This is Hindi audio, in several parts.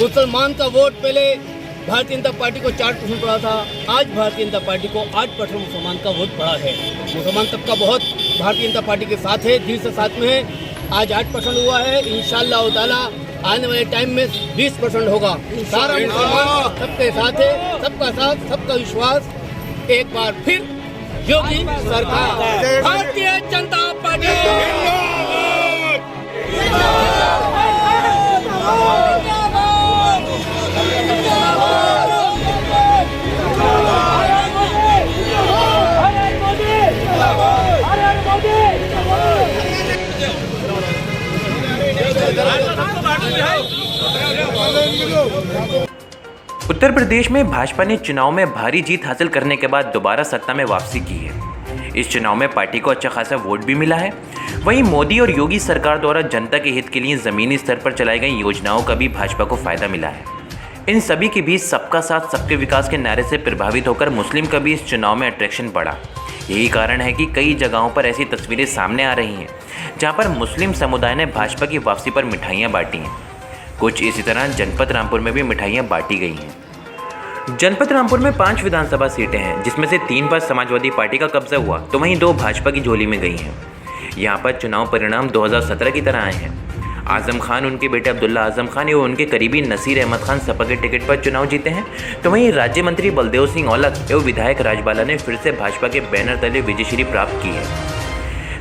मुसलमान का वोट पहले भारतीय जनता पार्टी को 4% पड़ा था, आज भारतीय जनता पार्टी को 8% मुसलमान का वोट पड़ा है। मुसलमान तबका बहुत भारतीय जनता पार्टी के साथ है, दिल से साथ में है। आज 8% हुआ है, इंशाअल्लाह ताला आने वाले टाइम में 20% होगा। सारा मुसलमान सबके साथ है, सबका साथ, सबका विश्वास। एक बार फिर योगी सरकार, भारतीय जनता पार्टी। उत्तर प्रदेश में भाजपा ने चुनाव में भारी जीत हासिल करने के बाद दोबारा सत्ता में वापसी की है। इस चुनाव में पार्टी को अच्छा खासा वोट भी मिला है। वहीं मोदी और योगी सरकार द्वारा जनता के हित के लिए जमीनी स्तर पर चलाई गई योजनाओं का भी भाजपा को फायदा मिला है। इन सभी के बीच सबका साथ सबके विकास के नारे से प्रभावित होकर मुस्लिम का भी इस चुनाव में अट्रैक्शन बढ़ा। यही कारण है कि कई जगहों पर ऐसी तस्वीरें सामने आ रही हैं जहां पर मुस्लिम समुदाय ने भाजपा की वापसी पर मिठाइयां बांटी हैं। कुछ इसी तरह जनपद रामपुर में भी मिठाइयां बांटी गई हैं। जनपद रामपुर में 5 विधानसभा सीटें हैं, जिसमें से 3 पर समाजवादी पार्टी का कब्जा हुआ तो वहीं 2 भाजपा की झोली में गई हैं। यहाँ पर चुनाव परिणाम 2017 की तरह आए हैं। आजम खान, उनके बेटे अब्दुल्ला आजम खान एवं उनके करीबी नसीर अहमद खान सपा के टिकट पर चुनाव जीते हैं, तो वहीं राज्य मंत्री बलदेव सिंह औलख एवं विधायक राजबाला ने फिर से भाजपा के बैनर तले विजयश्री प्राप्त की है।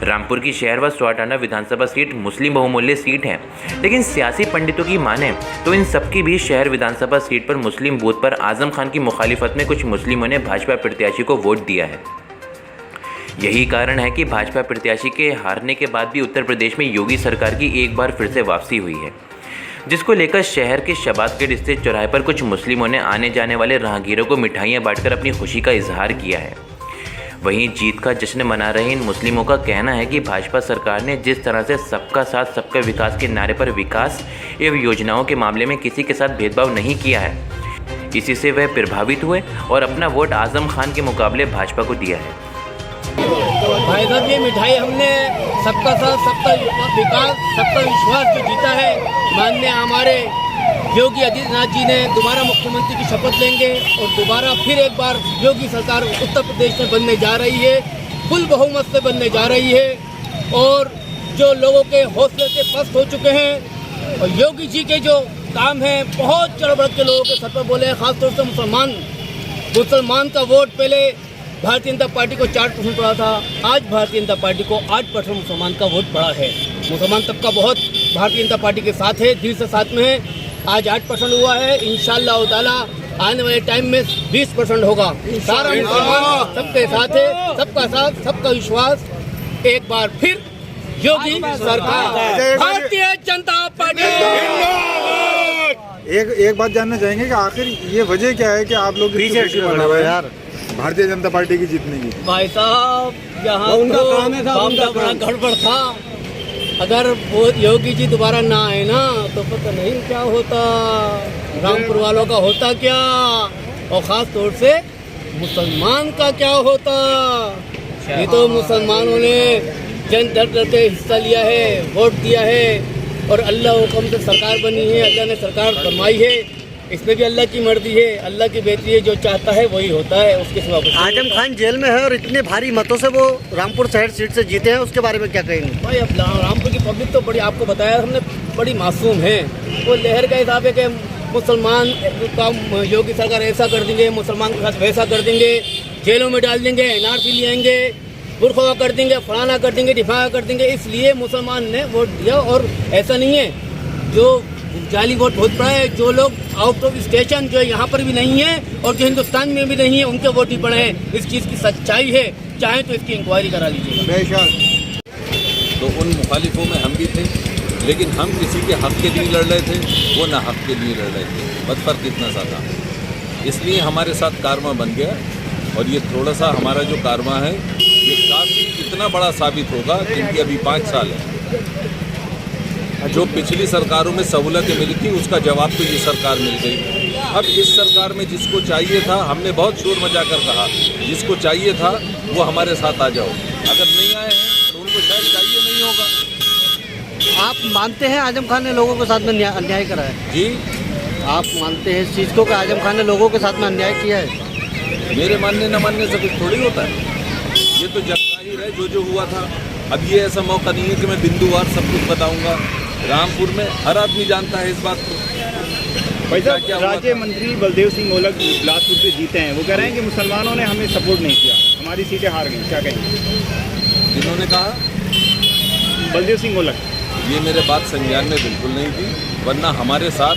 रामपुर की शहर व स्वाटाना विधानसभा सीट मुस्लिम बहुमूल्य सीट है, लेकिन सियासी पंडितों की माने तो इन सबकी भी शहर विधानसभा सीट पर मुस्लिम बूथ पर आजम खान की मुखालिफत में कुछ मुस्लिमों ने भाजपा प्रत्याशी को वोट दिया है। यही कारण है कि भाजपा प्रत्याशी के हारने के बाद भी उत्तर प्रदेश में योगी सरकार की एक बार फिर से वापसी हुई है, जिसको लेकर शहर के शबादगढ़ स्थित चौराहे पर कुछ मुस्लिमों ने आने जाने वाले राहगीरों को मिठाइयां बांटकर अपनी खुशी का इजहार किया है। वहीं जीत का जश्न मना रहे इन मुस्लिमों का कहना है कि भाजपा सरकार ने जिस तरह से सबका साथ सबका विकास के नारे पर विकास एवं योजनाओं के मामले में किसी के साथ भेदभाव नहीं किया है, इसी से वह प्रभावित हुए और अपना वोट आजम खान के मुकाबले भाजपा को दिया है। भाई साहब, ये मिठाई हमने सबका साथ सबका विकास सबका विश्वास जो जीता है, माननीय हमारे योगी आदित्यनाथ जी ने दोबारा मुख्यमंत्री की शपथ लेंगे और दोबारा फिर एक बार योगी सरकार उत्तर प्रदेश में बनने जा रही है, फुल बहुमत से बनने जा रही है। और जो लोगों के हौसले से पस्त हो चुके हैं और योगी जी के जो काम हैं बहुत चढ़ बढ़ के लोगों के सर पर बोले हैं, खासतौर से मुसलमान का वोट पहले भारतीय जनता पार्टी को 4% पड़ा था, आज भारतीय जनता पार्टी को 8% मुसलमान का वोट पड़ा है। मुसलमान तबका बहुत भारतीय जनता पार्टी के साथ है, दिल से साथ में है। आज 8% हुआ है, इंशाअल्लाह ताला आने वाले टाइम में 20% होगा। सारा मुसलमान सबके साथ है, सबका साथ, सबका विश्वास। एक बार फिर योगी सरकार, भारतीय जनता पार्टी। एक बात जानना चाहेंगे कि आखिर ये वजह क्या है कि आप लोग यार भारतीय जनता पार्टी की जीतने की? भाई साहब, यहाँ तो बड़ा गड़बड़ था। अगर वो योगी जी दोबारा ना आए ना तो पता नहीं क्या होता, रामपुर वालों का होता क्या, और ख़ास तौर से मुसलमान का क्या होता। ये तो मुसलमानों ने जन दर से हिस्सा लिया है, वोट दिया है और अल्लाह हुक्म से सरकार बनी है, अल्लाह ने सरकार फरमाई है। इसमें भी अल्लाह की मर्जी है, अल्लाह की बेटी है, जो चाहता है वही होता है, उसके सिवा कुछ नहीं। आजम खान जेल में है और इतने भारी मतों से वो रामपुर शहर सीट से जीते हैं, उसके बारे में क्या कहेंगे? भाई अब रामपुर की पब्लिक तो बड़ी, आपको बताया हमने, बड़ी मासूम है। वो लहर का हिसाब है कि मुसलमान का योगी सरकार ऐसा कर देंगे, मुसलमान के साथ वैसा कर देंगे, जेलों में डाल देंगे, NRC ले आएंगे, बुरखवा कर देंगे, फलाना कर देंगे, दिफा कर देंगे, इसलिए मुसलमान ने वोट दिया। और ऐसा नहीं है, जो जाली वोट बहुत बड़ा है, जो लोग आउट ऑफ स्टेशन जो यहाँ पर भी नहीं है और जो हिंदुस्तान में भी नहीं है उनके वोट भी पड़े हैं। इस चीज़ की सच्चाई है, चाहे तो इसकी इंक्वायरी करा लीजिए। तो उन मुखालिफों में हम भी थे, लेकिन हम किसी के हक के लिए लड़ रहे थे, वो ना हक के लिए लड़ रहे थे, बस फर्क इतना सा था। इसलिए हमारे साथ कारवा बन गया और ये थोड़ा सा हमारा जो कारवा है ये काफ़ी इतना बड़ा साबित होगा, क्योंकि अभी 5 साल है। जो पिछली सरकारों में सहूलतें मिली थी उसका जवाब तो ये सरकार मिल गई। अब इस सरकार में जिसको चाहिए था, हमने बहुत शोर मचा कर कहा, जिसको चाहिए था वो हमारे साथ आ जाओ। अगर नहीं आए हैं तो उनको शायद चाहिए नहीं होगा। आप मानते हैं आजम खान ने लोगों के साथ में अन्याय करा है? जी, आप मानते हैं इस चीज़ को कि आजम खान ने लोगों के साथ में अन्याय किया है? मेरे मानने न मानने से कुछ थोड़ी होता है, ये तो जग जाहिर है जो हुआ था। अब ये ऐसा मौका नहीं है कि मैं बिंदुवार सब कुछ बताऊंगा। रामपुर में हर आदमी जानता है इस बात को। भाई साहब, राज्य मंत्री बलदेव सिंह मोलक बिलासपुर से जीते हैं, वो कह रहे हैं कि मुसलमानों ने हमें सपोर्ट नहीं किया, हमारी सीटें हार गई, क्या कहेंगे? जिन्होंने कहा? बलदेव सिंह मोलक। ये मेरे बात संज्ञान में बिल्कुल नहीं थी, वरना हमारे साथ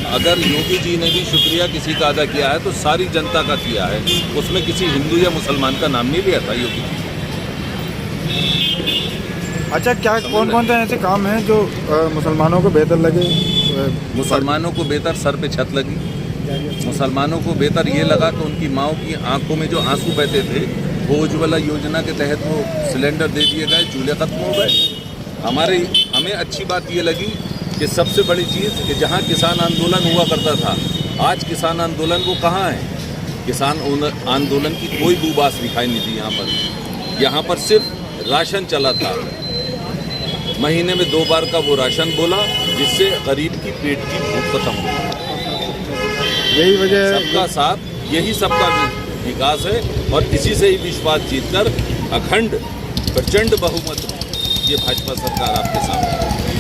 अगर योगी जी ने भी शुक्रिया किसी का अदा किया है तो सारी जनता का किया है, उसमें किसी हिंदू या मुसलमान का नाम नहीं लिया था योगी जी। अच्छा, क्या कौन से ऐसे काम हैं जो मुसलमानों को बेहतर लगे? मुसलमानों को बेहतर सर पे छत लगी, मुसलमानों को बेहतर ये लगा कि उनकी माओं की आंखों में जो आंसू बहते थे वो उज्ज्वला योजना के तहत वो सिलेंडर दे दिए गए, चूल्हे खत्म हो गए। हमें अच्छी बात ये लगी कि सबसे बड़ी चीज़ कि जहाँ किसान आंदोलन हुआ करता था, आज किसान आंदोलन वो कहाँ है? किसान आंदोलन की कोई बूबास दिखाई नहीं दी यहाँ पर सिर्फ राशन चला था। महीने में 2 बार का वो राशन बोला, जिससे गरीब की पेट की भूख खत्म हो। यही वजह, सबका साथ, यही सबका विकास है, और इसी से ही विश्वास जीतकर अखंड प्रचंड बहुमत ये भाजपा सरकार आपके सामने।